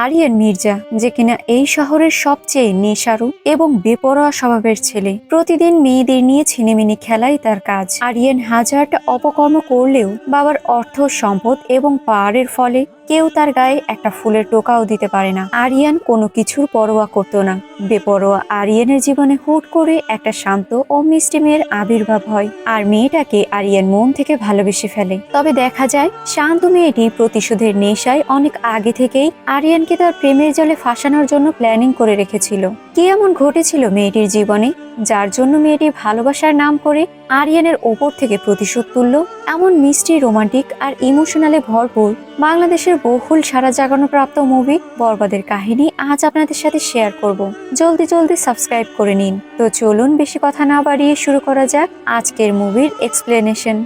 আরিয়ান মির্জা, যে কিনা এই শহরের সবচেয়ে নেশারু এবং বেপরোয়া স্বভাবের ছেলে। প্রতিদিন মেয়েদের নিয়ে ছিনিমিনি খেলাই তার কাজ। আরিয়ান হাজারটা অপকর্ম করলেও বাবার অর্থ, সম্পদ এবং পাওয়ারের ফলে কেউ তার গায়ে একটা ফুলের টোকাও দিতে পারে না। আরিয়ান কোনো কিছুর পরোয়া করতো না। বেপরোয়া আরিয়ানের জীবনে হুট করে একটা শান্ত ও মিষ্টি মেয়ের আবির্ভাব হয়, আর মেয়েটাকে আরিয়ান মন থেকে ভালোবেসে ফেলে। তবে দেখা যায় শান্ত মেয়েটি প্রতিশোধের নেশায় অনেক আগে থেকেই আরিয়ানকে তার প্রেমের জালে ফাঁসানোর জন্য প্ল্যানিং করে রেখেছিল। কি এমন ঘটেছিল মেয়েটির জীবনে যার জন্য মেয়েটি ভালোবাসার নাম করে আরিয়ানের ওপর থেকে প্রতিশোধ তুলল? এমন মিষ্টি, রোমান্টিক আর ইমোশনালে ভরপুর বাংলাদেশের বহুল সারা জাগানো প্রাপ্ত মুভি বরবাদের কাহিনী আজ আপনাদের সাথে শেয়ার করব। জলদি জলদি সাবস্ক্রাইব করে নিন। তো চলুন বেশি কথা না বাড়িয়ে শুরু করা যাক আজকের মুভির এক্সপ্লেনেশন।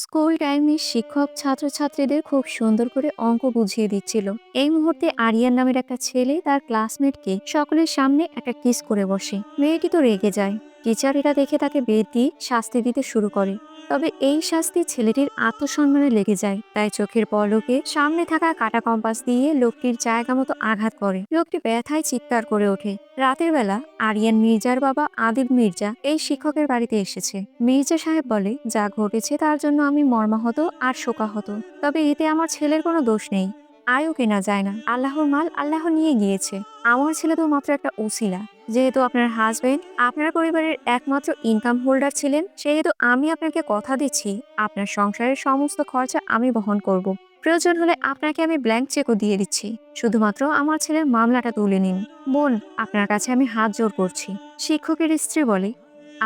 স্কুল টাইমে শিক্ষক ছাত্রছাত্রীদের খুব সুন্দর করে অঙ্ক বুঝিয়ে দিচ্ছিল। এই মুহূর্তে আরিয়ান নামের একটা ছেলে তার ক্লাসমেটকে সকলের সামনে একটা কিস করে বসে। মেয়েটি তো রেগে যায়। টিচার এটা দেখে তাকে বেত দিয়ে শাস্তি দিতে শুরু করে। তবে এই শাস্তি ছেলেটির আত্মসম্মানে লেগে যায়, তাই চোখের পলকে সামনে থাকা কাটা কম্পাস দিয়ে লোকটির জায়গা মতো আঘাত করে। লোকটি ব্যথায় চিৎকার করে ওঠে। রাতের বেলা আরিয়ান মির্জার বাবা আদিব মির্জা এই শিক্ষকের বাড়িতে এসেছে। মির্জা সাহেব বলে, যা ঘটেছে তার জন্য আমি মর্মাহত আর শোকাহত, তবে এতে আমার ছেলের কোনো দোষ নেই। আয়ও কেনা যায় না, আল্লাহর মাল আল্লাহ নিয়ে গিয়েছে। আমার ছেলে তো মাত্র একটা উসিলা। যেহেতু আপনার হাজবেন্ড আপনার পরিবারের একমাত্র ইনকাম হোল্ডার ছিলেন, সেহেতু আমি আপনাকে কথা দিচ্ছি আপনার সংসারের সমস্ত খরচা আমি বহন করব। প্রয়োজন হলে আপনাকে আমি ব্ল্যাঙ্ক চেকও দিয়ে দিচ্ছি, শুধুমাত্র আমার ছেলের মামলাটা তুলে নিন। বোন, আপনার কাছে আমি হাত জোর করছি। শিক্ষকের স্ত্রী বলে,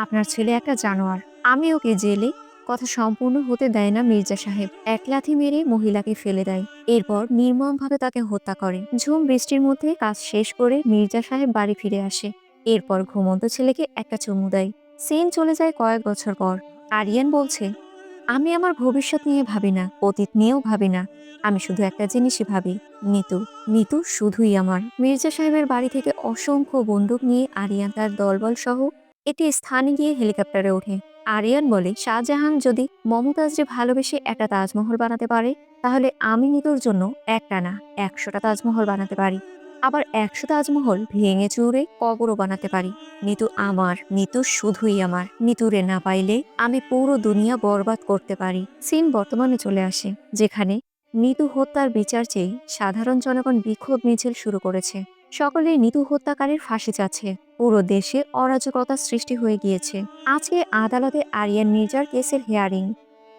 আপনার ছেলে একটা জানোয়ার, আমি ওকে জেলে। কথা সম্পূর্ণ হতে দেয় না মির্জা সাহেব এক লাথি মেরে মহিলাকে ফেলে দেয়। এরপর নির্মমভাবে তাকে হত্যা করে। ঝুম বৃষ্টির মধ্যে কাজ শেষ করে মির্জা সাহেব বাড়ি ফিরে আসে। এরপর ঘুমন্ত ছেলেকে একটা চুমু দেয়। সিন চলে যায় কয়েক বছর পর। আরিয়ান বলছে, আমি আমার ভবিষ্যৎ নিয়ে ভাবি না, অতীত নিয়েও ভাবি না। আমি শুধু একটা জিনিসই ভাবি, নিতু। নিতু শুধুই আমার। মির্জা সাহেবের বাড়ি থেকে অসংখ্য বন্দুক নিয়ে আরিয়ান তার দলবল সহ একটি স্থানে গিয়ে হেলিকপ্টারে ওঠে। আরিয়ান বলে, শাহজাহান যদি মমতাজকে ভালোবেসে একটা তাজমহল বানাতে পারে, তাহলে আমি নিতুর জন্য একটা না 100টা তাজমহল বানাতে পারি। আবার 100 তাজমহল ভেঙে চুরে কবরও বানাতে পারি। নিতু আমার, নিতু শুধুই আমার। নিতুরে না পাইলে আমি পুরো দুনিয়া বরবাদ করতে পারি। সিন বর্তমানে চলে আসে, যেখানে নিতু হত্যার বিচার চেয়ে সাধারণ জনগণ বিক্ষোভ মিছিল শুরু করেছে। সকলে নিতু হত্যাকারীর ফাঁসি চাচ্ছে। পুরো দেশে অরাজকতা সৃষ্টি হয়ে গিয়েছে। আজকে আদালতে আরিয়ান মির্জার কেসের হিয়ারিং।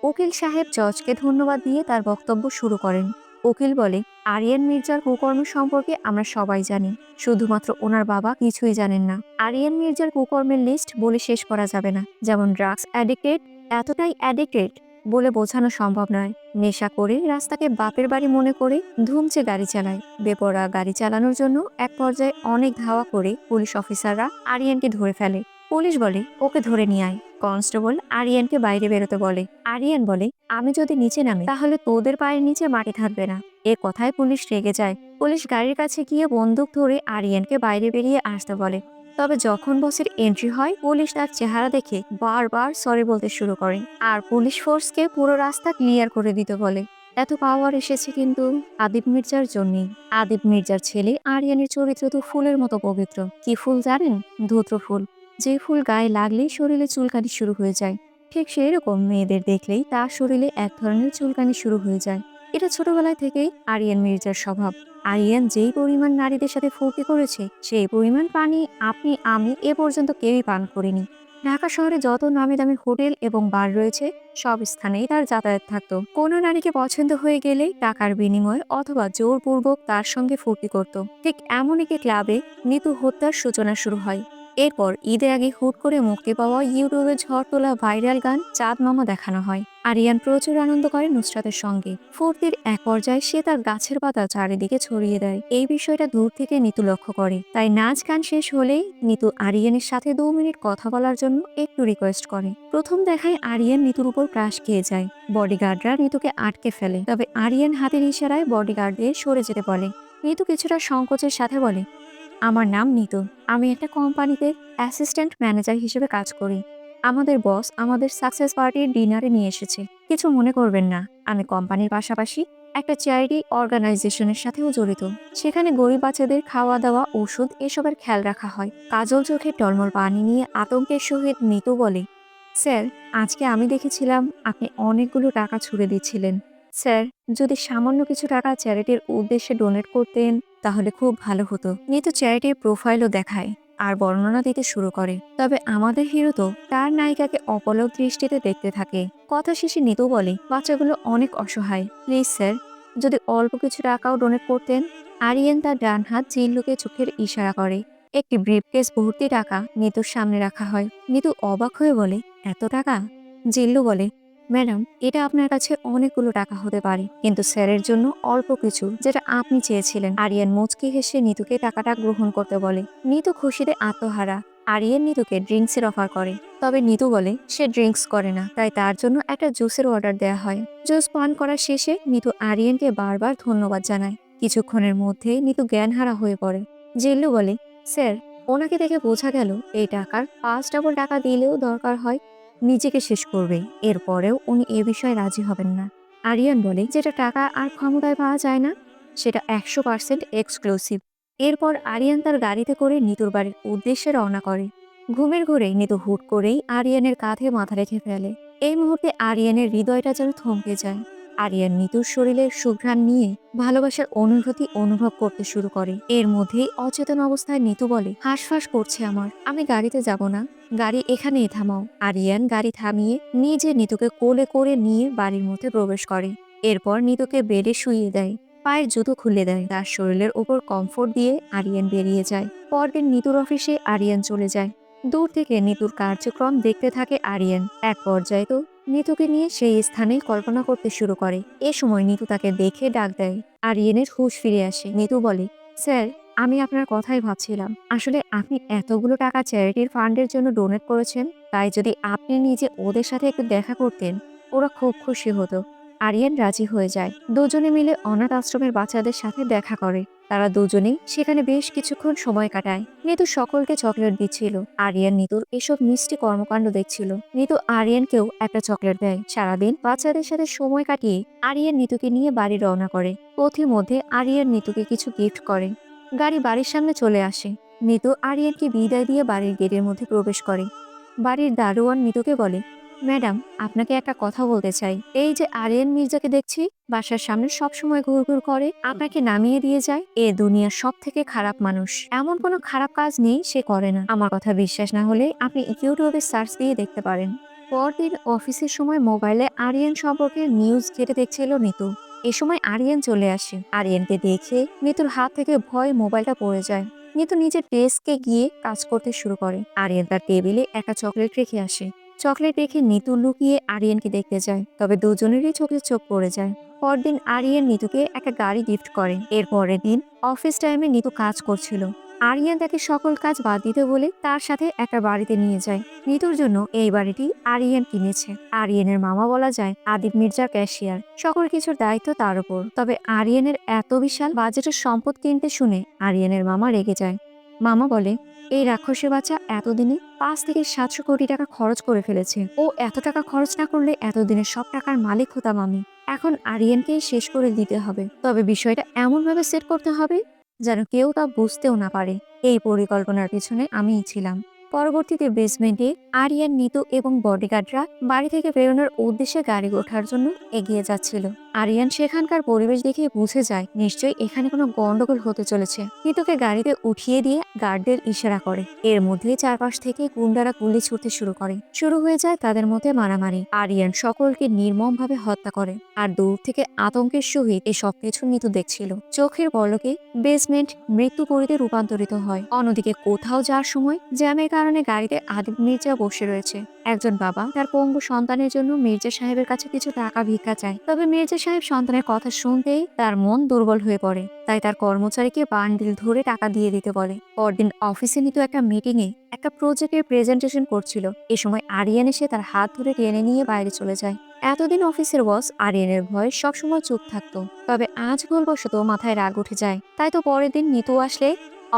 উকিল সাহেব জজকে ধন্যবাদ দিয়ে তার বক্তব্য শুরু করেন। উকিল বলে, আরিয়ান মির্জার কুকর্ম সম্পর্কে আমরা সবাই জানি, শুধুমাত্র ওনার বাবা কিছুই জানেন না। আরিয়ান মির্জার কুকর্মের লিস্ট বলে শেষ করা যাবে না, যেমন ড্রাগস অ্যাডিক্টেড, এতটাই অ্যাডিক্টেড বলে বোঝানো সম্ভব নয়। নেশা করে রাস্তাকে বাপের বাড়ি মনে করে ধুমচে গাড়ি চালায়। বেপরোয়া গাড়ি চালানোর জন্য এক পর্যায়ে অনেক ধাওয়া করে পুলিশ অফিসাররা আরিয়ানকে ধরে ফেলে। পুলিশ বলে, ওকে ধরে নিয়ে আয়। কনস্টেবল আরিয়ানকে বাইরে বেরোতে বলে। আরিয়ান বলে, আমি যদি নিচে নামি তাহলে তোদের পায়ের নিচে মাটি থাকবে না। এ কথায় পুলিশ রেগে যায়। পুলিশ গাড়ির কাছে গিয়ে বন্দুক ধরে আরিয়ানকে বাইরে বেরিয়ে আসতে বলে। তবে যখন বসের এন্ট্রি হয়, পুলিশ তার চেহারা দেখে বারবার সরি বলতে শুরু করে, আর পুলিশ ফোর্সকে পুরো রাস্তা ক্লিয়ার করে দিতে বলে। এত পাওয়ার এসেছে কিন্তু আদিব মির্জার জন্যই। আদিব মির্জার ছেলে আরিয়ানের চরিত্র তো ফুলের মতো পবিত্র। কি ফুল জানেন? ধুত্র ফুল। যে ফুল গায়ে লাগলেই শরীরে চুলকানি শুরু হয়ে যায়, ঠিক সেই রকম মেয়েদের দেখলেই তার শরীরে এক ধরনের চুলকানি শুরু হয়ে যায়। এটা ছোটবেলায় থেকেই আরিয়ান মির্জার স্বভাব। আরিয়ান যেই পরিমাণ নারীদের সাথে ফুর্তি করেছে, সেই পরিমাণ পানি আপনি আমি এ পর্যন্ত কেউই পান করিনি। ঢাকা শহরে যত নামি দামি হোটেল এবং বার রয়েছে, সব স্থানেই তার যাতায়াত থাকতো। কোনো নারীকে পছন্দ হয়ে গেলে টাকার বিনিময়ে অথবা জোরপূর্বক তার সঙ্গে ফুর্তি করত। ঠিক এমন একটি ক্লাবে নিতু হত্যার সূচনা শুরু হয়। এরপর ঈদের আগে হুট করে মুক্তি পাওয়া ইউটিউবে ঝড় তোলা ভাইরাল গান চাঁদ মামা দেখানো হয়। আরিয়ান প্রচুর আনন্দ করে নুসরাতের সঙ্গে। ফুর্তির এক পর্যায়ে সে তার গাছের পাতা চারিদিকে ছড়িয়ে দেয়। এই বিষয়টা দূর থেকে নিতু লক্ষ্য করে। তাই নাচ গান শেষ হলেই নিতু আরিয়ানের সাথে 2 মিনিট কথা বলার জন্য একটু রিকোয়েস্ট করে। প্রথম দেখায় আরিয়ান নিতুর উপর ক্রাশ খেয়ে যায়। বডিগার্ডরা নিতুকে আটকে ফেলে, তবে আরিয়ান হাতের ইশারায় বডিগার্ডদের সরে যেতে বলে। নিতু কিছুটা সংকোচের সাথে বলে, আমার নাম নিতু, আমি একটা কোম্পানিতে অ্যাসিস্ট্যান্ট ম্যানেজার হিসেবে কাজ করি। আমাদের বস আমাদের সাকসেস পার্টির ডিনারে নিয়ে এসেছে। কিছু মনে করবেন না, আমি কোম্পানির পাশাপাশি একটা চ্যারিটি অর্গানাইজেশনের সাথেও জড়িত। সেখানে গরিব বাচ্চাদের খাওয়া দাওয়া, ওষুধ এসবের খেয়াল রাখা হয়। কাজল চোখে টলমল পানি নিয়ে আতঙ্কের সহিত নিতু বলে, স্যার, আজকে আমি দেখেছিলাম আপনি অনেকগুলো টাকা ছুড়ে দিচ্ছিলেন। স্যার, যদি সামান্য কিছু টাকা চ্যারিটির উদ্দেশ্যে ডোনেট করতেন তাহলে খুব ভালো হতো। নিতু চ্যারিটির প্রোফাইলও দেখায় আর বর্ণনা দিতে শুরু করে। তবে আমাদের হিরো তো তার নায়িকাকে অপলক দৃষ্টিতে দেখতে থাকে। কথা শেষে নিতু বলে, বাচ্চাগুলো অনেক অসহায়, প্লিজ স্যার, যদি অল্প কিছু টাকাও ডোনেট করতেন। আরিয়ান তার ডান হাত জিল্লুকে চোখের ইশারা করে। একটি ব্রিফকেস ভর্তি টাকা নিতুর সামনে রাখা হয়। নিতু অবাক হয়ে বলে, এত টাকা? জিল্লু বলে, ম্যাডাম, এটা আপনার কাছে অনেকগুলো টাকা হতে পারে, কিন্তু স্যারের জন্য অল্প কিছু, যেটা আপনি চেয়েছিলেন। আরিয়ান মুচকি হেসে নিতুকে টাকাটা গ্রহণ করতে বলে। নিতু খুশিতে আত্মহারা। আরিয়ান নিতুকে ড্রিঙ্কসের অফার করে, তবে নিতু বলে সে ড্রিঙ্কস করে না, তাই তার জন্য একটা জুসের অর্ডার দেওয়া হয়। জুস পান করার শেষে নিতু আরিয়ানকে বারবার ধন্যবাদ জানায়। কিছুক্ষণের মধ্যে নিতু জ্ঞানহারা হয়ে পড়ে। জিল্লু বলে, স্যার, ওনাকে দেখে বোঝা গেল এই টাকার 5 ডাবল টাকা দিলেও দরকার হয় নিজেকে শেষ করবে। এরপরেও উনি এ বিষয়ে রাজি হবেন না। আরিয়ান বলে, যেটা টাকা আর ক্ষমতায় পাওয়া যায় না, সেটা 100% এক্সক্লুসিভ। এরপর আরিয়ান তার গাড়িতে করে নিতুর বাড়ির উদ্দেশ্যে রওনা করে। ঘুমের ঘোরে নিতু হুট করেই আরিয়ানের কাঁধে মাথা রেখে ফেলে। এই মুহূর্তে আরিয়ানের হৃদয়টা যেন থমকে যায়। আরিয়ান নিতুর শরীরের সুঘ্রাণ নিয়ে ভালোবাসার অনুভূতি অনুভব করতে শুরু করে। এর মধ্যেই অচেতন অবস্থায় নিতু বলে, হাঁসফাঁস করছে আমার, আমি গাড়িতে যাব না, গাড়ি এখানেই থামাও। আরিয়ান গাড়ি থামিয়ে নিজে নিতুকে কোলে করে নিয়ে বাড়ির মধ্যে প্রবেশ করে। এরপর নিতুকে বেডে শুইয়ে দেয়, পায়ের জুতো খুলে দেয়। তার শরীরের ওপর কমফোর্ট দিয়ে আরিয়ান বেরিয়ে যায়। পরদিন নিতুর অফিসে আরিয়ান চলে যায়। দূর থেকে নিতুর কার্যক্রম দেখতে থাকে আরিয়ান। এক পর্যায়ে তো নিতুকে নিয়ে সেই স্থানে কল্পনা করতে শুরু করে। এ সময় নিতু তাকে দেখে ডাক দেয়। আরিয়ানের হুঁশ ফিরে আসে। নিতু বলে, স্যার, আমি আপনার কথাই ভাবছিলাম। আসলে আপনি এতগুলো টাকা চ্যারিটির ফান্ডের জন্য ডোনেট করেছেন, তাই যদি আপনি নিজে ওদের সাথে একটু দেখা করতেন, ওরা খুব খুশি হতো। আরিয়ান রাজি হয়ে যায়। দুজনে মিলে অনাথ আশ্রমের বাচ্চাদের সাথে দেখা করে। তারা দুজনেই সেখানে বেশ কিছুক্ষণ সময় কাটায়। নিতু সকলকে চকলেট দিচ্ছিল। আরিয়ান নিতুর এসব মিষ্টি কর্মকাণ্ড দেখছিল। নিতু আরিয়ানকেও একটা চকলেট দেয়। সারাদিন বাচ্চাদের সাথে সময় কাটিয়ে আরিয়ান নিতুকে নিয়ে বাড়ি রওনা করে। পথিমধ্যে আরিয়ান নিতুকে কিছু গিফট করে। গাড়ি বাড়ির সামনে চলে আসে। নিতু আরিয়ানকে বিদায় দিয়ে বাড়ির গেটের মধ্যে প্রবেশ করে। বাড়ির দারোয়ান নিতুকে বলে, ম্যাডাম, আপনাকে একটা কথা বলতে চাই। এই যে আরিয়ান মির্জাকে দেখছি, বাসার সামনে সবসময় ঘুরঘুর করে, আপনাকে নামিয়ে দিয়ে যায়। এ দুনিয়ার সব থেকে খারাপ মানুষ। এমন কোনো খারাপ কাজ নেই সে করে না। আমার কথা বিশ্বাস না হলে আপনি ইউটিউবে সার্চ দিয়ে দেখতে পারেন। পরদিন অফিসের সময় মোবাইলে আরিয়ান সম্পর্কে নিউজ ঘেটে দেখছিল নিতু। এ সময় আরিয়ান চলে আসে। আরিয়ানকে দেখে নিতুর হাত থেকে ভয়ে মোবাইলটা পড়ে যায়। নিতু নিজের ডেস্কে গিয়ে কাজ করতে শুরু করে। আরিয়ান তার টেবিলে একটা চকলেট রেখে আসে। চকলেট রেখে নিতু লুকিয়ে আরিয়ানকে দেখতে যায়, তবে দুজনেরই চোখে চোখ পড়ে যায়। পরদিন আরিয়ান নিতুকে একটা গাড়ি গিফট করে। এর পরের দিন অফিস টাইমে নিতু কাজ করছিল। আরিয়ান তাকে সকল কাজ বাদ দিতে বলে তার সাথে একটা বাড়িতে নিয়ে যায়। নিতুর জন্য এই বাড়িটি আরিয়ান কিনেছে। আরিয়ানের মামা বলা যায় আদিব মির্জার ক্যাশিয়ার। সকল কিছুর দায়িত্ব তার উপর। তবে আরিয়ানের এত বিশাল বাজেটের সম্পদ কিনতে শুনে আরিয়ানের মামা রেগে যায়। মামা বলে, এই রাক্ষসের বাচ্চা এতদিনে 5 থেকে 700 কোটি টাকা খরচ করে ফেলেছে। ও এত টাকা খরচ না করলে এতদিনে সব টাকার মালিক হতাম আমি। এখন আরিয়ানকেই শেষ করে দিতে হবে। তবে বিষয়টা এমনভাবে সেট করতে হবে যেন কেউ তা বুঝতেও না পারে। এই পরিকল্পনার পিছনে আমিই ছিলাম। পরবর্তীতে বেসমেন্টে আরিয়ান, নিতু এবং বডিগার্ডরা বাড়ি থেকে বেরোনোর উদ্দেশ্যে গাড়ি ওঠার জন্য এগিয়ে যাচ্ছিল। আরিয়ান সেখানকার পরিবেশ দেখে বুঝে যায় নিশ্চয়ই এখানে কোনো গন্ডগোল হতে চলেছে। নিতুকে গাড়িতে উঠিয়ে দিয়ে গার্ডদের ইশারা করে। এর মধ্যেই চারপাশ থেকে গুন্ডারা গুলি ছুটতে শুরু হয়ে যায় তাদের মধ্যে মারামারি। আরিয়ান সকলকে নির্মমভাবে হত্যা করে আর দূর থেকে আতঙ্কের সহিত এই সবকিছু নিতু দেখছিল। চোখের পলকে বেসমেন্ট মৃত্যুপুরীতে রূপান্তরিত হয়। অন্যদিকে কোথাও যাওয়ার সময় জ্যামের কারণে গাড়িতে আদিব মির্জা বসে রয়েছে। একজন বাবা তার পঙ্গু সন্তানের জন্য মির্জা সাহেবের কাছে কিছু টাকা ভিক্ষা চায়। তবে মির্জা সাহেব সন্তানের কথা শুনতেই তার মন দুর্বল হয়ে পড়ে। তাই তার কর্মচারীকে বান্ডিল ধরে টাকা দিয়ে দিতে বলে। পরদিন অফিসে নিতু একটা মিটিংয়ে একটা প্রজেক্টের প্রেজেন্টেশন করছিল। এ সময় আরিয়ান এসে তার হাত ধরে টেনে নিয়ে বাইরে চলে যায়। এতদিন অফিসের বস আরিয়ানের ভয়ে সবসময় চুপ থাকতো, তবে আজ ভুলবশত মাথায় রাগ উঠে যায়। তাই তো পরের দিন নিতু আসলে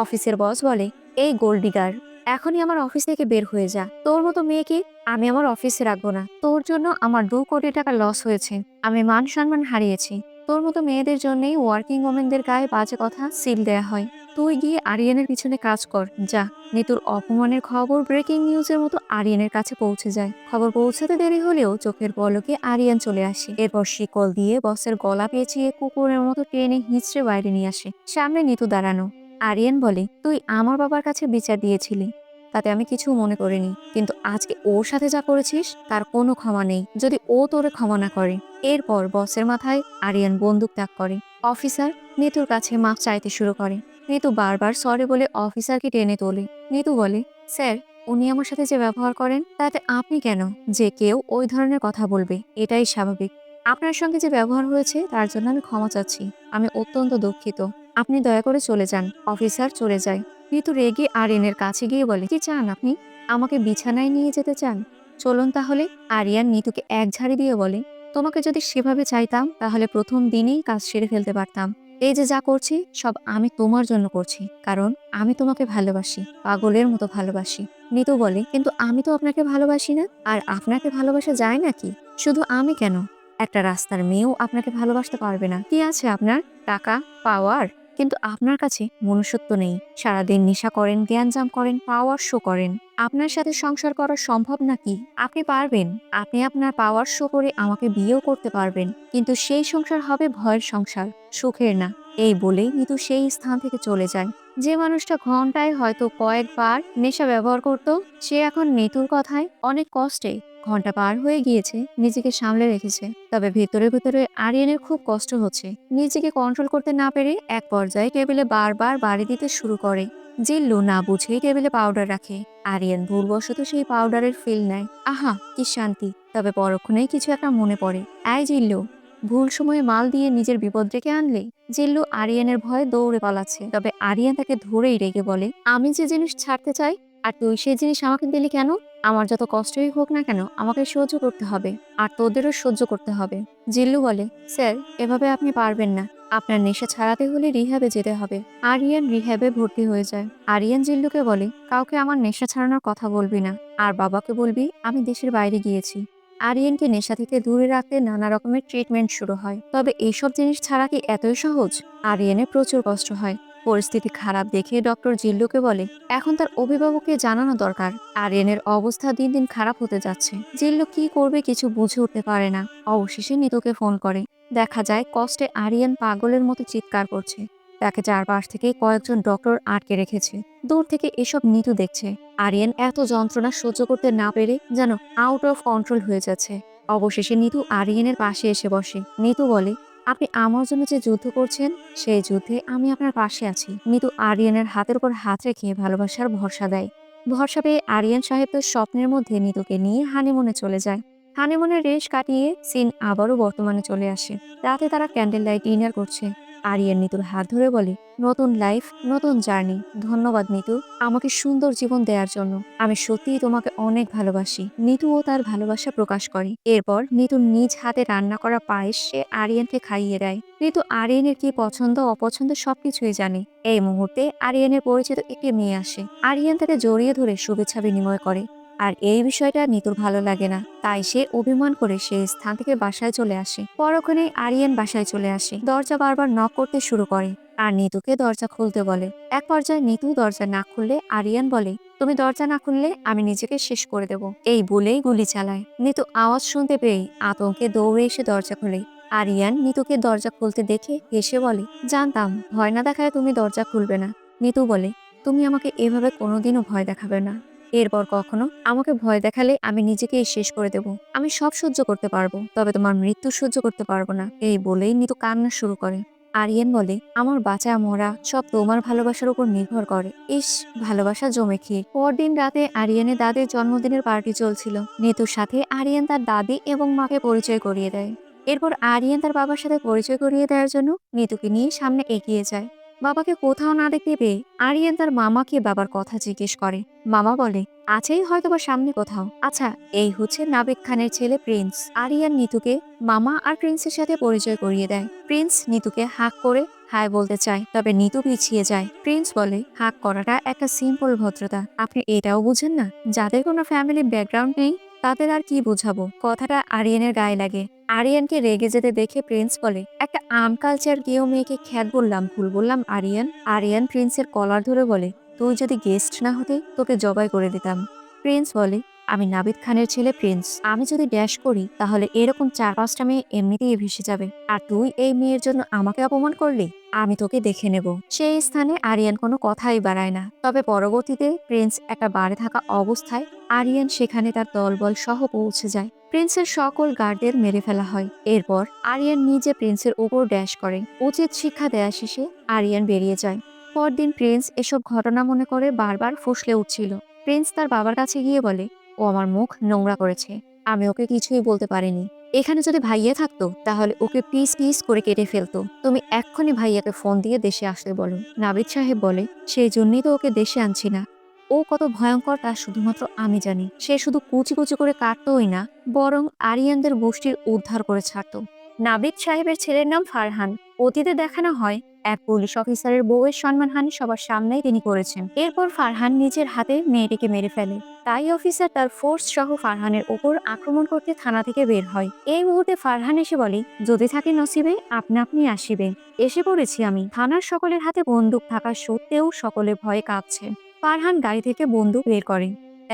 অফিসের বস বলে, এই গোল্ডিগার, এখনই আমার অফিস থেকে বের হয়ে যা। তোর মতো মেয়েকে আমি আমার অফিসে রাখবো না। তোর জন্য আমার 2 কোটি টাকা লস হয়েছে। আমি মান সম্মান হারিয়েছি। তোর মতো মেয়েদের জন্যই ওয়ার্কিং ওমেনদের গায়ে বাজে কথা সিল দেয়া হয়। তুই গিয়ে আরিয়ানের পিছনে কাজ কর, যা। নিতুর অপমানের খবর ব্রেকিং নিউজের মতো আরিয়ানের কাছে পৌঁছে যায়। খবর পৌঁছাতে দেরি হলেও চোখের পলকে আরিয়ান চলে আসে। এরপর শিকল দিয়ে বসের গলা পেঁচিয়ে কুকুরের মতো টেনে হিঁচড়ে বাইরে নিয়ে আসে। সামনে নিতু দাঁড়ানো। আরিয়ান বলে, তুই আমার বাবার কাছে বিচার দিয়েছিলি, তাতে আমি কিছু মনে করিনি, কিন্তু আজকে ওর সাথে যা করেছিস তার কোনো ক্ষমা নেই, যদি ও তোরে ক্ষমা না করে। এরপর বসের মাথায় আরিয়ান বন্দুক তাক করে। অফিসার নিতুর কাছে মাফ চাইতে শুরু করে। নিতু বারবার সরি বলে অফিসারকে টেনে তোলে। নিতু বলে, স্যার, উনি আমার সাথে যে ব্যবহার করেন তাতে আপনি কেন? যে কেউ ওই ধরনের কথা বলবে, এটাই স্বাভাবিক। আপনার সঙ্গে যে ব্যবহার হয়েছে তার জন্য আমি ক্ষমা চাচ্ছি। আমি অত্যন্ত দুঃখিত। আপনি দয়া করে চলে যান। অফিসার চলে যায়। নিতু রেগে আরিয়ানের কাছে গিয়ে বলে, কি চান আপনি? আমাকে বিছানায় নিয়ে যেতে চান? চলুন তাহলে। আরিয়ান নিতুকে এক ঝাড়ি দিয়ে বলে, তোমাকে যদি সেভাবে চাইতাম তাহলে প্রথম দিনেই কাজ সেরে ফেলতে পারতাম। এই যে যা করছি সব আমি তোমার জন্য করছি, কারণ আমি তোমাকে ভালোবাসি, পাগলের মতো ভালোবাসি। নিতু বলে, কিন্তু আমি তো আপনাকে ভালোবাসি না। আর আপনাকে ভালোবাসা যায় নাকি? শুধু আমি কেন, একটা রাস্তার মেয়েও আপনাকে ভালোবাসতে পারবে না। কি আছে আপনার? টাকা, পাওয়ার। কিন্তু আপনার কাছে মনুষ্যত্ব নেই। সারাদিন নেশা করেন, জ্ঞানজাম করেন, পাওয়ার শো করেন। আপনার সাথে সংসার করা সম্ভব নাকি? আপনি পারবেন। আপনি আপনার পাওয়ার শো করে আমাকে বিয়েও করতে পারবেন, কিন্তু সেই সংসার হবে ভয়ের সংসার, সুখের না। এই বলেই নিতু সেই স্থান থেকে চলে যায়। যে মানুষটা ঘন্টায় হয়তো কয়েকবার নেশা ব্যবহার করত, সে এখন নিতুর কথায় অনেক কষ্টে ঘন্টা পার হয়ে গিয়েছে, নিজেকে সামলে রেখেছে। তবে ভেতরে ভেতরে আরিয়ানের খুব কষ্ট হচ্ছে। নিজেকে কন্ট্রোল করতে না পেরে এক পর্যায়ে টেবিলে বারবার বাড়ি দিতে শুরু করে। জিল্লু না বুঝেই টেবিলে পাউডার রাখে। আরিয়ান ভুলবশত সেই পাউডারের ফিল নেয়। আহা, কি শান্তি। তবে পরক্ষণেই কিছু একটা মনে পড়ে। এই জিল্লু, ভুল সময়ে মাল দিয়ে নিজের বিপদ ডেকে আনলে। জিল্লু আরিয়ানের ভয়ে দৌড়ে পালাচ্ছে, তবে আরিয়ান তাকে ধরেই রেগে বলে, আমি যে জিনিস ছাড়তে চাই আর তুই সেই জিনিস আমাকে দিলি কেন? আমার যত কষ্টই হোক না কেন আমাকে সহ্য করতে হবে, আর তোদেরও সহ্য করতে হবে। জিল্লু বলে, স্যার, এভাবে আপনি পারবেন না। আপনার নেশা ছাড়াতে হলে রিহ্যাবে যেতে হবে। আরিয়ান রিহ্যাবে ভর্তি হয়ে যায়। আরিয়ান জিল্লুকে বলে, কাউকে আমার নেশা ছাড়ানোর কথা বলবি না, আর বাবাকে বলবি আমি দেশের বাইরে গিয়েছি। আরিয়ানকে নেশা থেকে দূরে রাখতে নানা রকমের ট্রিটমেন্ট শুরু হয়। তবে এইসব জিনিস ছাড়া কি এতই সহজ? আরিয়ানের প্রচুর কষ্ট হয়। পরিস্থিতি খারাপ দেখে ডক্টর জিল্লুকে বলে, এখন তার অভিভাবককে জানানো দরকার। আরিয়ানের অবস্থা দিন দিন খারাপ হতে যাচ্ছে। জিল্লু কি করবে কিছু বুঝে উঠতে পারে না। অবশেষে নিতুকে ফোন করে। দেখা যায় কষ্টে আরিয়ান পাগলের মতো চিৎকার করছে। তাকে চারপাশ থেকে কয়েকজন ডক্টর আটকে রেখেছে। দূর থেকে এসব নিতু দেখছে। আরিয়ান এত যন্ত্রণা সহ্য করতে না পেরে যেন আউট অফ কন্ট্রোল হয়ে যাচ্ছে। অবশেষে নিতু আরিয়ানের পাশে এসে বসে। নিতু বলে, আপনি আমার জন্য যে যুদ্ধ করছেন সেই যুদ্ধে আমি আপনার পাশে আছি। নিতু আরিয়ানের হাতের উপর হাত রেখে ভালোবাসার ভরসা দেয়। ভরসা পেয়ে আরিয়ান সাহেব তো স্বপ্নের মধ্যে নিতুকে নিয়ে হানিমুনে চলে যায়। হানিমুনের রেশ কাটিয়ে সিন আবারও বর্তমানে চলে আসে। রাতে তারা ক্যান্ডেল লাইট ডিনার করছে। আরিয়ান নিতুর হাত ধরে বলে, নতুন লাইফ, নতুন জার্নি। ধন্যবাদ নিতু, আমাকে সুন্দর জীবন দেওয়ার জন্য। আমি সত্যিই তোমাকে অনেক ভালোবাসি। নিতুও তার ভালোবাসা প্রকাশ করে। এরপর নিতু নিজ হাতে রান্না করা পায়েস সে আরিয়ানকে খাইয়ে দেয়। নিতু আরিয়ানের কি পছন্দ অপছন্দ সবকিছুই জানে। এই মুহূর্তে আরিয়ানের পরিচিত একটি মেয়ে আসে। আরিয়ান তাকে জড়িয়ে ধরে শুভেচ্ছা বিনিময় করে। আর এই বিষয়টা নিতুর ভালো লাগে না, তাই সে অভিমান করে সে স্থান থেকে বাসায় চলে আসে। পরক্ষণেই আরিয়ান বাসায় চলে আসে। দরজা বারবার নক করতে শুরু করে আর নিতুকে দরজা খুলতে বলে। এক পর্যায়ে নিতু দরজা না খুললে আরিয়ান বলে, তুমি দরজা না খুললে আমি নিজেকে শেষ করে দেব। এই বলেই গুলি চালায়। নিতু আওয়াজ শুনতে পেয়ে আতঙ্কে দৌড়ে এসে দরজা খোলে। আরিয়ান নিতুকে দরজা খুলতে দেখে হেসে বলে, জানতাম ভয় না দেখায় তুমি দরজা খুলবে না। নিতু বলে, তুমি আমাকে এভাবে কোনোদিনও ভয় দেখাবে না। এরপর কখনো আমাকে ভয় দেখালে আমি নিজেকেই শেষ করে দেব। আমি সব সহ্য করতে পারবো, তবে তোমার মৃত্যু সহ্য করতে পারবো না। এই বলেই নিতু কান্না শুরু করে। আরিয়ান বলে, আমার বাঁচা মরা সব তোমার ভালোবাসার উপর নির্ভর করে। ইস, ভালোবাসা জমে খেয়ে। পরদিন রাতে আরিয়ানের দাদির জন্মদিনের পার্টি চলছিল। নিতুর সাথে আরিয়ান তার দাদি এবং মাকে পরিচয় করিয়ে দেয়। এরপর আরিয়ান তার বাবার সাথে পরিচয় করিয়ে দেওয়ার জন্য নিতুকে নিয়ে সামনে এগিয়ে যায়। বাবাকে কোথাও না দেখতে পেয়ে আরিয়ান তার মামাকে বাবার কথা জিজ্ঞেস করে। মামা বলে, আছেই হয়তোবা সামনে কোথাও। আচ্ছা, এই হচ্ছে নাবিক খানের ছেলে প্রিন্স। আরিয়ান নিতুকে মামা আর প্রিন্সের সাথে পরিচয় করিয়ে দেয়। প্রিন্স নিতুকে হাক করে হাই বলতে চায়, তবে নিতু পিছিয়ে যায়। প্রিন্স বলে, হাক করাটা একটা সিম্পল ভদ্রতা, আপনি এটাও বুঝেন না? যাদের কোনো ফ্যামিলি ব্যাকগ্রাউন্ড নেই তাদের আর কি বুঝাবো। কথাটা আরিয়ানের গায়ে লাগে। আরিয়ানকে রেগে যেতে দেখে প্রিন্স বলে, একটা আনকালচার গেও মেয়েকে খ্যাত বললাম, ভুল বললাম আরিয়ান। আরিয়ান প্রিন্সের কলার ধরে বলে, তুই যদি গেস্ট না হতে তোকে জবাই করে দিতাম। প্রিন্স বলে, আমি নাবিদ খানের ছেলে প্রিন্স, আমি যদি ড্যাশ করি তাহলে এরকম 4-5টা মেয়ে এমনিতেই ভেসে যাবে, আর তুই এই মেয়ের জন্য আমাকে অপমান করলি, আমি তোকে দেখে নেব। সেই স্থানে আরিয়ান কোনো কথাই বাড়ায় না। তবে পরবর্তীতে প্রিন্স একটা বারে থাকা অবস্থায় আরিয়ান সেখানে তার দলবল সহ পৌঁছে যায়। প্রিন্সের সকল গার্ডদের মেরে ফেলা হয়। এরপর আরিয়ান নিজে প্রিন্সের উপর ড্যাশ করে। উচিত শিক্ষা দেয়া শেষে আরিয়ান বেরিয়ে যায়। পরদিন প্রিন্স এসব ঘটনা মনে করে বারবার ফুঁসলে উঠছিল। প্রিন্স তার বাবার কাছে গিয়ে বলে, ও আমার মুখ নোংরা করেছে, আমি ওকে কিছুই বলতে পারিনি। এখানে যদি ভাইয়া থাকতো তাহলে ওকে পিস পিস করে কেটে ফেলতো। তুমি এক্ষুনি ভাইয়াকে ফোন দিয়ে দেশে আসতে বলো। নাবিদ সাহেব বলে, সেই জন্যই তো ওকে দেশে আনছি না। ও কত ভয়ঙ্কর তা শুধুমাত্র আমি জানি। সে শুধু কুচি কুচি করে কাটতোই না, বরং আরিয়ানদের গোষ্ঠীর উদ্ধার করে ছাড়তো। নাবিদ সাহেবের ছেলের নাম ফারহান। অতীতে দেখানো হয় এক পুলিশ অফিসারের বউয়ের সম্মানহানি সবার সামনেই তিনি করেছেন। এরপর ফারহান নিজের হাতে মেয়েটিকে মেরে ফেলে। তাই অফিসার তার ফোর্স সহ ফারহানের ওপর আক্রমণ করতে থানা থেকে বের হয়। এই মুহূর্তে ফারহান এসে বলে, যদি থাকে নসিবে আপনা আপনি আসিবে। এসে পড়েছি আমি। থানার সকলের হাতে বন্দুক থাকা সত্ত্বেও সকলে ভয়ে কাঁপছে। ফারহান গাড়ি থেকে বন্দুক বের করে,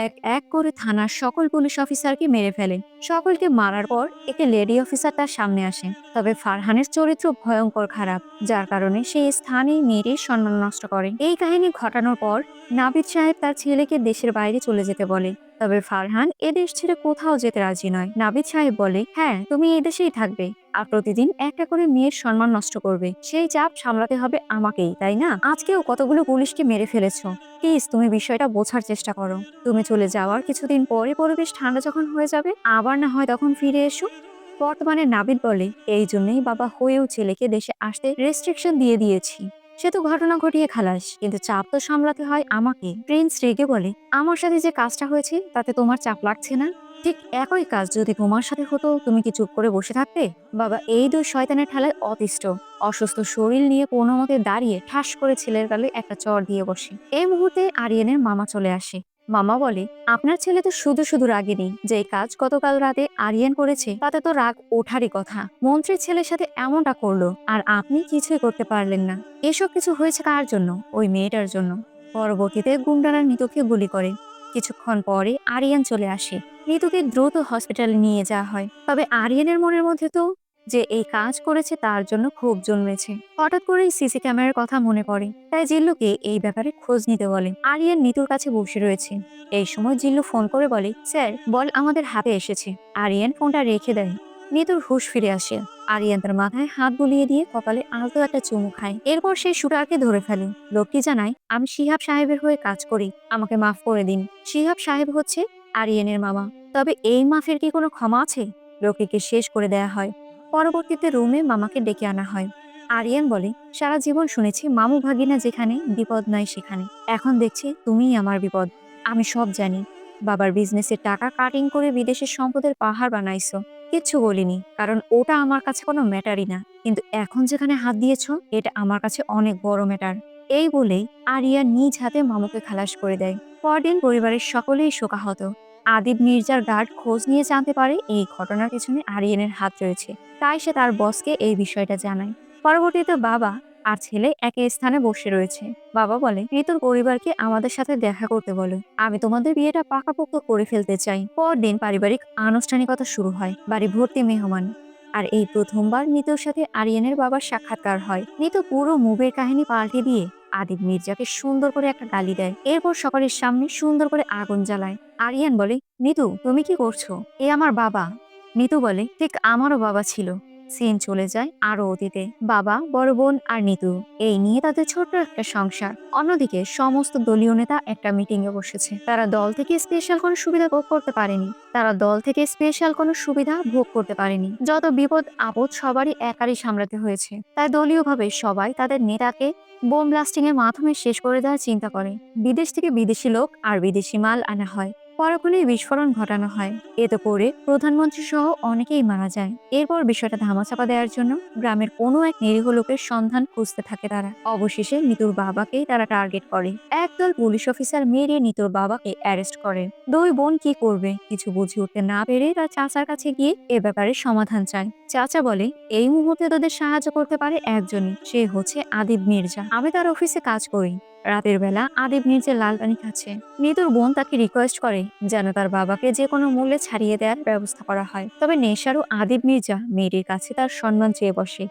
এক এক করে থানার সকল পুলিশ অফিসারকে মেরে ফেলেন। সকলকে মারার পর একটি লেডি অফিসার তার সামনে আসেন। তবে ফারহানের চরিত্র ভয়ঙ্কর খারাপ, যার কারণে সে স্থানেই মেয়েটির সম্মান নষ্ট করে। এই কাহিনী ঘটানোর পর নাবিদ সাহেব তার ছেলেকে দেশের বাইরে চলে যেতে বলে। তবে ফারহান এ দেশ ছেড়ে কোথাও যেতে রাজি নয়। নাবিদ সাহেব বলে, হ্যাঁ তুমি এই দেশেই থাকবে, আর প্রতিদিন একটা করে মেয়ের সম্মান নষ্ট করবে। সেই চাপ সামলাতে হবে আমাকেই, তাই না? আজকেও কতগুলো পুলিশকে মেরে ফেলেছো। প্লিজ তুমি বিষয়টা বোঝার চেষ্টা করো। তুমি চলে যাওয়ার কিছুদিন পরে পরিবেশ ঠান্ডা যখন হয়ে যাবে আবার না হয় তখন ফিরে এসো। বর্তমানে নাবিদ বলে, এই জন্যই বাবা হয়েও ছেলেকে দেশে আসতে রেস্ট্রিকশন দিয়ে দিয়েছি। সে তো ঘটনা ঘটিয়ে খালাস, কিন্তু চাপ তো সামলাতে হয় আমাকে। প্রিন্স রেগে বলে, আমার সাথে যে কাজটা হয়েছে তাতে তোমার চাপ লাগছে না? ঠিক একই কাজ যদি তোমার সাথে হতো তুমি কি চুপ করে বসে থাকতে? বাবা এই দুই শয়তানের ঠেলায় অতিষ্ঠ। অসুস্থ শরীর নিয়ে কোনো মতে দাঁড়িয়ে ঠাস করে ছেলের গালে একটা চড় দিয়ে বসে। এই মুহূর্তে আরিয়ানের মামা চলে আসে। মামা বলে, আপনার ছেলে তো শুধু শুধু রাগেনি, যে কাজ গতকাল রাতে আরিয়ান করেছে তাতে তো রাগ ওঠারই কথা। মন্ত্রীর ছেলের সাথে এমনটা করলো আর আপনি কিছুই করতে পারলেন না। এসব কিছু হয়েছে কার জন্য? ওই মেয়েটার জন্য। পরবর্তীতে গুন্ডারা নিতুকে গুলি করে। কিছুক্ষণ পরে আরিয়ান চলে আসে। নিতুকে দ্রুত হসপিটালে নিয়ে যাওয়া হয়। তবে আরিয়ানের মনের মধ্যে তো যে এই কাজ করেছে তার জন্য ক্ষোভ জন্মেছে। হঠাৎ করেই সিসি ক্যামেরার কথা মনে পড়ে, তাই জিল্লুকে এই ব্যাপারে খোঁজ নিতে বলে। আরিয়ান নিতুর কাছে বসে রয়েছে। এই সময় জিল্লু ফোন করে বলে, স্যার বল আমাদের হাতে এসেছে। আরিয়ান ফোনটা রেখে দেয়। নিতুর হুঁশ ফিরে আসে। আরিয়ান তার মাথায় হাত বুলিয়ে দিয়ে কপালে আলতো একটা চুমু খায়। এরপর সে শুটারকে ধরে ফেলে। লোকটি জানায়, আমি শিহাব সাহেবের হয়ে কাজ করি, আমাকে মাফ করে দিন। শিহাব সাহেব হচ্ছে আরিয়ানের মামা। তবে এই মাফের কি কোনো ক্ষমা আছে? লোকটিকে শেষ করে দেয়া হয়। পরবর্তীতে রুমে মামাকে ডেকে আনা হয়। আরিয়ান বলে, সারা জীবন শুনেছি মামু ভাগিনা যেখানে বিপদ নাই সেখানে। এখন দেখছি তুমিই আমার বিপদ। আমি সব জানি। বাবার বিজনেসের টাকা কাটিং করে বিদেশের সম্পদের পাহাড় বানাইছো। কিচ্ছু বলিনি, কারণ ওটা আমার কাছে কোনো ম্যাটারই না। কিন্তু এখন যেখানে হাত দিয়েছো এটা আমার কাছে অনেক বড় ম্যাটার। এই বলেই আরিয়ান নিজ হাতে মামুকে খালাস করে দেয়। পরদিন পরিবারের সকলেই শোকাহত। আদিব মির্জার গার্ড খোঁজ নিয়ে জানতে পারে এই ঘটনার পেছনে আরিয়ানের হাত রয়েছে। তাই সে তার বসকে এই বিষয়টা জানায়। পরবর্তীতে বাবা আর ছেলে একই স্থানে বসে রয়েছে। বাবা বলে, ঋতুর পরিবারকে আমাদের সাথে দেখা করতে বলো, আমি তোমাদের বিয়েটা পাকাপোক্ত করে ফেলতে চাই। পরদিন পারিবারিক আনুষ্ঠানিকতা শুরু হয়। বাড়ি ভর্তি মেহমান। আর এই প্রথমবার নিতুর সাথে আরিয়ানের বাবার সাক্ষাৎকার হয়। নিতু পুরো মুভির কাহিনী পাল্টে দিয়ে আদিব মির্জাকে সুন্দর করে একটা গালি দেয়। এরপর সকলের সামনে সুন্দর করে আগুন জ্বালায়। আরিয়ান বলে, নিতু তুমি কি করছো? এ আমার বাবা। নিতু বলে, ঠিক আমারও বাবা ছিল। সিন চলে যায় আরো অতীতে। বাবা, বড় বোন আর নিতু, এই নিয়ে তাদের ছোট্ট একটা সংসার। অন্যদিকে সমস্ত দলীয় নেতা একটা মিটিং এ বসেছে। তারা দল থেকে স্পেশাল কোনো সুবিধা ভোগ করতে পারেনি। যত বিপদ আপদ সবারই একারই সামলাতে হয়েছে। তাই দলীয়ভাবে সবাই তাদের নেতাকে বোম ব্লাস্টিং এর মাধ্যমে শেষ করে দেওয়ার চিন্তা করে। বিদেশ থেকে বিদেশি লোক আর বিদেশি মাল আনা হয়। পরক্ষণেই বিস্ফোরণ ঘটানো হয়। এতে করে প্রধানমন্ত্রী সহ অনেকেই মারা যায়। এরপর বিষয়টা ধামাচাপা দেওয়ার জন্য গ্রামের কোনো এক নিরীহ লোকের সন্ধান খুঁজতে থাকে তারা। অবশেষে নিতুর বাবাকেই তারা টার্গেট করে। একদল পুলিশ অফিসার মেরে নিতুর বাবাকে অ্যারেস্ট করে। দুই বোন কি করবে কিছু বুঝে উঠতে না পেরে তার চাচার কাছে গিয়ে এ ব্যাপারে সমাধান চায়। চাচা বলে, এই মুহূর্তে তাদের সাহায্য করতে পারে একজনই, সে হচ্ছে আদিব মির্জা। আমি তার অফিসে কাজ করি। রাতের বেলা আদিব মির্জা লাল পানি খাচ্ছে। নিতুর বোন তাকে রিকোয়েস্ট করে যেন তার বাবাকে যে কোনো মূল্যে ছাড়িয়ে দেওয়ার ব্যবস্থা করা হয়। তবে নেশারু আদিব মির্জা মেয়েটির কাছে তার সম্মান চেয়ে বসে।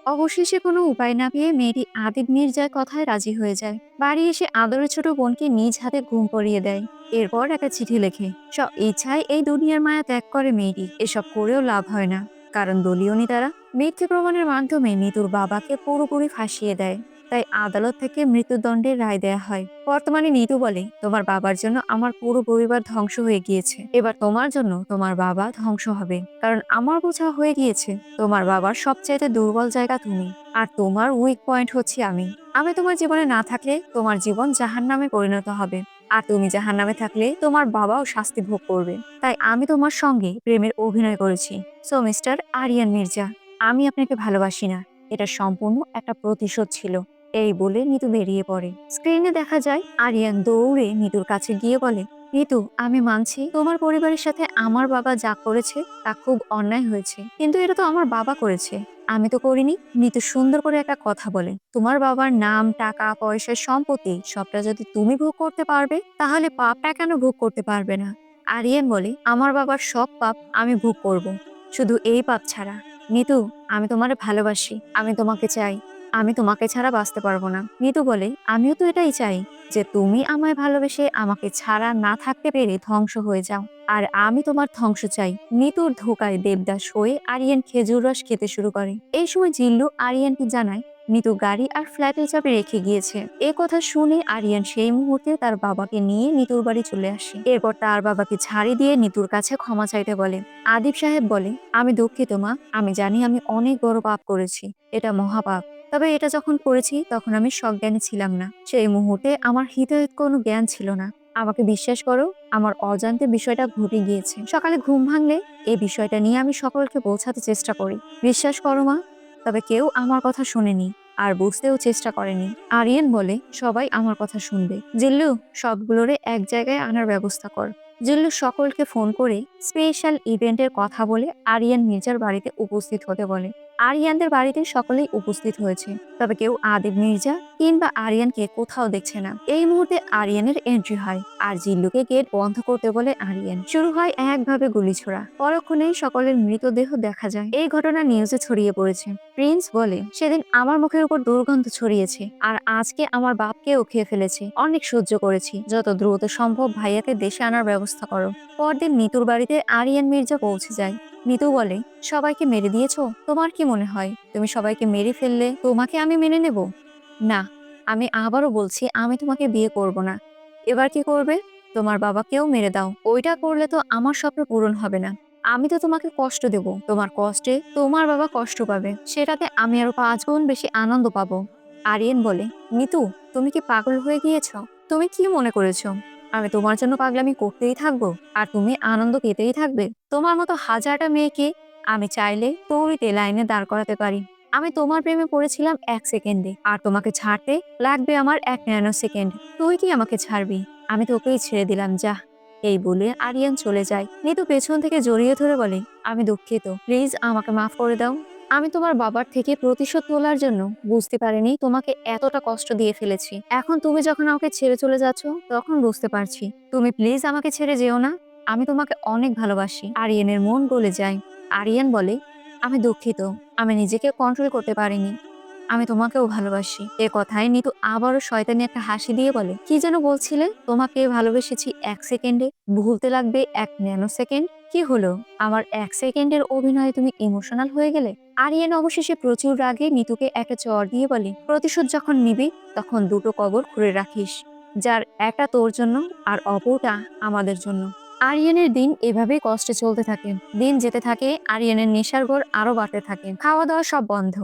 অবশেষে কোনো উপায় না পেয়ে মেয়েটি আদিব মির্জার কথায় রাজি হয়ে যায়। বাড়ি এসে আদরের ছোট বোনকে নিজ হাতে ঘুম পড়িয়ে দেয়। এরপর একটা চিঠি লেখে। সব ইচ্ছায় এই দুনিয়ার মায়া ত্যাগ করে মেয়েটি। এসব করেও লাভ হয় না, কারণ দলীয় নেতারা মিথ্যে প্রমাণের মাধ্যমে নিতুর বাবাকে পুরোপুরি ফাঁসিয়ে দেয়। তাই আদালত থেকে মৃত্যুদণ্ডের রায় দেয়া হয়। বর্তমানে নিতু বলে, তোমার বাবার জন্য আমার পুরো পরিবার ধ্বংস হয়ে গিয়েছে, এবার তোমার জন্য তোমার বাবা ধ্বংস হবে, কারণ আমার বোঝা হয়ে গিয়েছে তোমার বাবার সবচাইতে দুর্বল জায়গা তুমি, আর তোমার উইক পয়েন্ট হচ্ছে আমি। আমি তোমার জীবনে না থাকলে তোমার জীবন জাহান্নামে পরিণত হবে, আর তুমি জাহান্নামে থাকলে তোমার বাবাও শাস্তি ভোগ করবে। তাই আমি তোমার সঙ্গে প্রেমের অভিনয় করেছি। সো মিস্টার আরিয়ান মির্জা, আমি আপনাকে ভালোবাসি না, এটা সম্পূর্ণ একটা প্রতিশোধ ছিল। এই বলে নিতু বেরিয়ে পড়ে। স্ক্রিনে দেখা যায় আরিয়ান দৌড়ে নিতুর কাছে গিয়ে বলে, নিতু, আমি মানছি তোমার পরিবারের সাথে আমার বাবা যা করেছে তা খুব অন্যায় হয়েছে, কিন্তু এটা তো আমার বাবা করেছে, আমি তো করিনি। নিতু সুন্দর করে একটা কথা বলে, তোমার বাবার নাম, টাকা পয়সা, সম্পত্তি সবটা যদি তুমি ভোগ করতে পারবে তাহলে পাপটা কেন ভোগ করতে পারবে না? আরিয়ান বলে, আমার বাবার সব পাপ আমি ভোগ করব, শুধু এই পাপ ছাড়া। নিতু, আমি তোমারে ভালোবাসি, আমি তোমাকে চাই, আমি তোমাকে ছাড়া বাঁচতে পারবো না। নিতু বলে, আমিও তো এটাই চাই, যে তুমি আমায় ভালোবেসে আমাকে ছাড়া না থাকতে পেরে ধ্বংস হয়ে যাও, আর আমি তোমার ধ্বংস চাই। নিতুর ধোকায় দেবদাস হয়ে আরিয়ান খেজুর রস খেতে শুরু করে। এই সময় জিল্লু আরিয়ানকে জানায় নিতু গাড়ি আর ফ্ল্যাটের চাবি রেখে গিয়েছে। এ কথা শুনে আরিয়ান সেই মুহূর্তে তার বাবাকে নিয়ে নিতুর বাড়ি চলে আসে। এরপর তার বাবাকে ছাড়ি দিয়ে নিতুর কাছে ক্ষমা চাইতে বলে। আদিব সাহেব বলে, আমি দুঃখিত মা, আমি জানি আমি অনেক বড় পাপ করেছি, এটা মহাপাপ। তবে এটা যখন করেছি তখন আমি সজ্ঞানী ছিলাম না, সেই মুহূর্তে আমার হিতাহিত কোনো জ্ঞান ছিল না। আমাকে বিশ্বাস করো, আমার অজান্তে বিষয়টা ঘটে গিয়েছে। সকালে ঘুম ভাঙলে এই বিষয়টা নিয়ে আমি সকলকে বোঝাতে চেষ্টা করি। বিশ্বাস করো মা, তবে কেউ আমার কথা শোনেনি আর বুঝতেও চেষ্টা করেনি। আরিয়ান বলে, সবাই আমার কথা শুনবে। জিল্লু, সবগুলোরে এক জায়গায় আনার ব্যবস্থা কর। জিল্লু সকলকে ফোন করে স্পেশাল ইভেন্টের কথা বলে আরিয়ান মির্জার বাড়িতে উপস্থিত হতে বলে। আরিয়ানদের বাড়িতে সকলেই উপস্থিত হয়েছে, তবে কেউ আদিব মির্জা কিংবা আরিয়ানকে কোথাও দেখছে না। এই মুহূর্তে আরিয়ানের এন্ট্রি হয় আর জিল্লুকে গেট বন্ধ করতে বলে আরিয়ান। শুরু হয় একভাবে গুলিছোড়া। পরক্ষণেই সকলের মৃতদেহ দেখা যায়। এই ঘটনা নিউজে ছড়িয়ে পড়েছে। প্রিন্স বলে, সেদিন আমার মুখের উপর দুর্গন্ধ ছড়িয়েছে, আর আজকে আমার বাপকেও খেয়ে ফেলেছে। অনেক সহ্য করেছি, যত দ্রুত সম্ভব ভাইয়াকে দেশে আনার ব্যবস্থা করো। পরদিন নিতুর বাড়িতে আরিয়ান মির্জা পৌঁছে যায়। নিতু বলে, সবাইকে মেরে দিয়েছো? তোমার কি মনে হয় তুমি সবাইকে মেরে ফেললে তোমাকে আমি মেনে নেব? না, আমি আবারও বলছি, আমি তোমাকে বিয়ে করব না। এবার কি করবে? তোমার বাবাকেও মেরে দাও। ওইটা করলে তো আমার স্বপ্ন পূরণ হবে না। আমি তো তোমাকে কষ্ট দেব, তোমার কষ্টে তোমার বাবা কষ্ট পাবে, সেটাতে আমি আরো 5 গুণ বেশি আনন্দ পাবো। আরিয়ান বলে, নিতু, তুমি কি পাগল হয়ে গিয়েছো? তুমি কি মনে করেছো আমি তোমার জন্য পাগলামি করতেই থাকবো আর তুমি আনন্দ পেতেই থাকবে? তোমার মতো হাজারটা মেয়েকে আমি চাইলে তড়িতে লাইনে দাঁড় করাতে পারি। আমি তোমার প্রেমে পড়েছিলাম 1 সেকেন্ডে, আর তোমাকে ছাড়তে লাগবে আমার 1 ন্যানো সেকেন্ড। তুই কি আমাকে ছাড়বি? আমি তোকেই ছেড়ে দিলাম, যা। এই বলে আরিয়ান চলে যায়। নিতু পেছন থেকে জড়িয়ে ধরে বলে, আমি দুঃখিত, প্লিজ আমাকে মাফ করে দাও। আমি তোমার বাবার থেকে প্রতিশোধ তোলার জন্য বুঝতে পারিনি তোমাকে এতটা কষ্ট দিয়ে ফেলেছি। এখন তুমি যখন আমাকে ছেড়ে চলে যাচ্ছ তখন বুঝতে পারছি। তুমি প্লিজ আমাকে ছেড়ে যেও না, আমি তোমাকে অনেক ভালোবাসি। আরিয়ানের মন গলে যায়। আরিয়ান বলে, আমি দুঃখিত, আমি নিজেকে কন্ট্রোল করতে পারিনি, আমি তোমাকেও ভালোবাসি। এ কথায় নিতু আবারও শয়তানি একটা হাসি দিয়ে বলে, কি যেন বলছিলে? তোমাকে ভালোবেসেছি 1 সেকেন্ডে, ভুলতে লাগবে 1 ন্যানো সেকেন্ড। কি হলো, আমার 1 সেকেন্ডের অভিনয়ে তুমি ইমোশনাল হয়ে গেলে? আরিয়ান অবশেষে প্রচুর রাগে নিতুকে একটা চড় দিয়ে বলে, প্রতিশোধ যখন নিবি তখন দুটো কবর খুঁড়ে রাখিস, যার একটা তোর জন্য আর অপরটা আমাদের জন্য। আরিয়ানের দিন এভাবেই কষ্টে চলতে থাকে। দিন যেতে থাকে, আরিয়ানের নেশার ঘোর আরো বাড়তে থাকে। খাওয়া দাওয়া সব বন্ধ।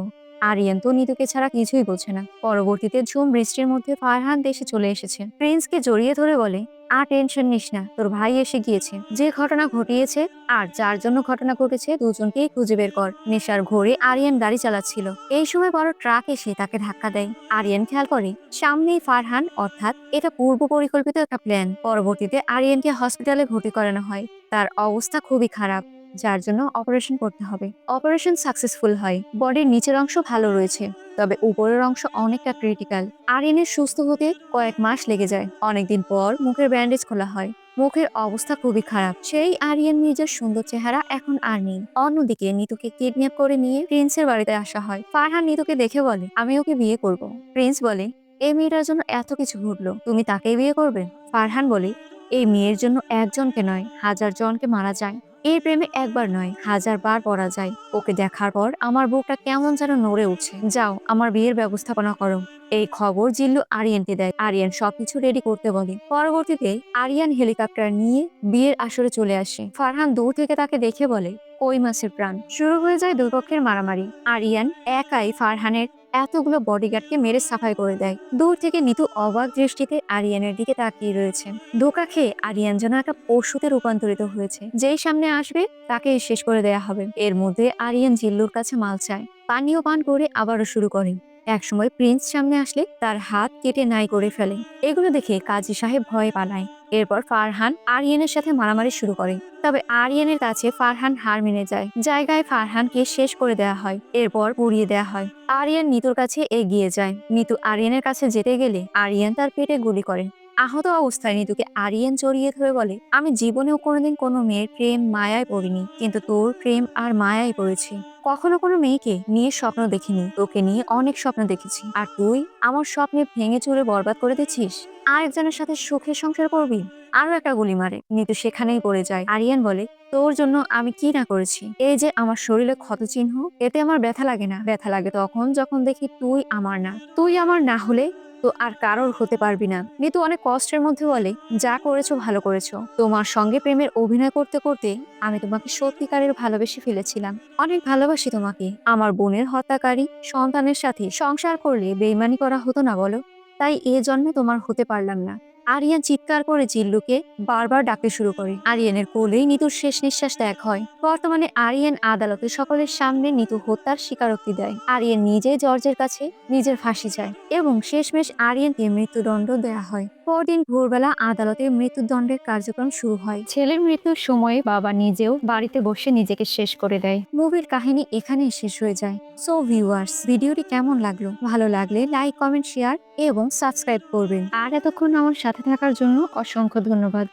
আরিয়ান তো নিতুকে ছাড়া কিছুই বোঝে না। পরবর্তীতে ঝুম বৃষ্টির মধ্যে ফারহান দেশে চলে এসেছে। প্রিন্সকে জড়িয়ে ধরে বলে, আর টেনশন নিস না, তোর ভাই এসে গিয়েছে। যে ঘটনা ঘটিয়েছে আর যার জন্য ঘটনা ঘটেছে দুজনকেই খুঁজে বের কর। নেশার ঘোরে আরিয়ান গাড়ি চালাচ্ছিল। এই সময় বড় ট্রাক এসে তাকে ধাক্কা দেয়। আরিয়ান খেয়াল করে সামনেই ফারহান, অর্থাৎ এটা পূর্ব পরিকল্পিত একটা প্ল্যান। পরবর্তীতে আরিয়ানকে হসপিটালে ভর্তি করানো হয়। তার অবস্থা খুবই খারাপ, যার জন্য অপারেশন করতে হবে। অপারেশন সাকসেসফুল হয়। বডির নিচের অংশ ভালো রয়েছে, তবে উপরের অংশ অনেকটা ক্রিটিক্যাল। আরিয়ানের সুস্থ হতে কয়েক মাস লেগে যায়। অনেকদিন পর মুখের ব্যান্ডেজ খোলা হয়। মুখের অবস্থা খুবই খারাপ। সেই আরিয়ান নিজের সুন্দর চেহারা এখন আর নেই। অন্যদিকে নিতুকে কিডন্যাপ করে নিয়ে প্রিন্সের বাড়িতে আসা হয়। ফারহান নিতুকে দেখে বলে, আমি ওকে বিয়ে করব। প্রিন্স বলে, এই মেয়েটার জন্য এত কিছু ঘটলো, তুমি তাকেই বিয়ে করবে? ফারহান বলে, এই মেয়ের জন্য একজনকে নয়, হাজার জনকে মারা যায়। এই প্রেমে একবার নয়, হাজার বার পড়া যায়। ওকে দেখার পর আমার বুকটা কেমন যেন নড়ে উঠছে। যাও, আমার বিয়ের ব্যবস্থাপনা করো। এই খবর জিল্লু আরিয়ানকে দেয়। আরিয়ান সবকিছু রেডি করতে বলে। পরবর্তীতে আরিয়ান হেলিকপ্টার নিয়ে বিয়ের আসরে চলে আসে। ফারহান দূর থেকে তাকে দেখে বলে, কই মাছের প্রাণ। শুরু হয়ে যায় দুই পক্ষের মারামারি। আরিয়ান একাই ফারহানের এতগুলো বডিগার্ডকে মেরে সাফাই করে দেয়। দূর থেকে নিতু অবাক দৃষ্টিতে আরিয়ানের দিকে তাকিয়ে রয়েছে। ধোঁকা খেয়ে আরিয়ান যেন একটা পশুতে রূপান্তরিত হয়েছে। যেই সামনে আসবে তাকে শেষ করে দেয়া হবে। এর মধ্যে আরিয়ান জিল্লুর কাছে মাল চায়। পানীয় পান করে আবারও শুরু করে। একসময় প্রিন্স সামনে আসলে তার হাত কেটে নাই করে ফেলে। এগুলো দেখে কাজী সাহেব ভয়ে পালায়। এরপর ফারহান আরিয়ানের সাথে মারামারি শুরু করে। তবে আরিয়ানের কাছে ফারহান হার মেনে যায়। জায়গায় ফারহানকে শেষ করে দেয়া হয়। এরপর পুড়িয়ে দেয়া হয়। আরিয়ান নিতুর কাছে এগিয়ে যায়। নিতু আরিয়ানের কাছে যেতে গেলে আরিয়ান তার পেটে গুলি করে। আহত অবস্থায় নিতুকে আরিয়ান জড়িয়ে ধরে বলে, আমি জীবনেও কোনোদিন কোনো মেয়ের প্রেম মায়ায় পড়িনি, কিন্তু তোর প্রেম আর মায়ায় পড়েছি। কখনো কোনো মেয়েকে নিয়ে স্বপ্ন দেখিনি, তোকে নিয়ে অনেক স্বপ্ন দেখেছি, আর তুই আমার স্বপ্নে ভেঙে চুরে বরবাদ করে দিচ্ছিস। আরেকজনের সাথে সুখে সংসার করবি? আরো একটা গুলি মারে। নিতু সেখানেই পড়ে যায়। আরিয়ান বলে, তোর জন্য আমি কি না করেছি। এই যে আমার শরীরে ক্ষত চিহ্ন, এতে আমার ব্যথা লাগে না। ব্যথা লাগে তখন যখন দেখি তুই আমার না। তুই আমার না হলে তো আর কারোর হতে পারবি না। নিতু অনেক কষ্টের মধ্যে বলে, যা করেছো ভালো করেছো। তোমার সঙ্গে প্রেমের অভিনয় করতে করতে আমি তোমাকে সত্যিকারের ভালোবেসে ফেলেছিলাম। অনেক ভালোবাসি তোমাকে। আমার বোনের হত্যাকারী সন্তানের সাথে সংসার করলে বেইমানি করা হতো না বলো? তাই এ জন্মে তোমার হতে পারলাম না। আরিয়ান চিৎকার করে জিল্লুকে বারবার ডাকতে শুরু করে। আরিয়ানের কোলেই নিতুর শেষ নিঃশ্বাস ত্যাগ হয়। বর্তমানে আরিয়ান আদালতে সকলের সামনে নিতু হত্যার স্বীকারোক্তি দেয়। আরিয়ান নিজে জর্জের কাছে নিজের ফাঁসি চায় এবং শেষমেশ আরিয়ানকে মৃত্যুদণ্ড দেয়া হয়। পরদিন ভোরবেলা আদালতে মৃত্যুদণ্ডের কার্যক্রম শুরু হয়। ছেলের মৃত্যুর সময়ে বাবা নিজেও বাড়িতে বসে নিজেকে শেষ করে দেয়। মুভির কাহিনী এখানেই শেষ হয়ে যায়। সো ভিউয়ার্স, ভিডিওটি কেমন লাগলো? ভালো লাগলে লাইক, কমেন্ট, শেয়ার এবং সাবস্ক্রাইব করবেন। আর এতক্ষণ আমার সাথে থাকার জন্য অসংখ্য ধন্যবাদ।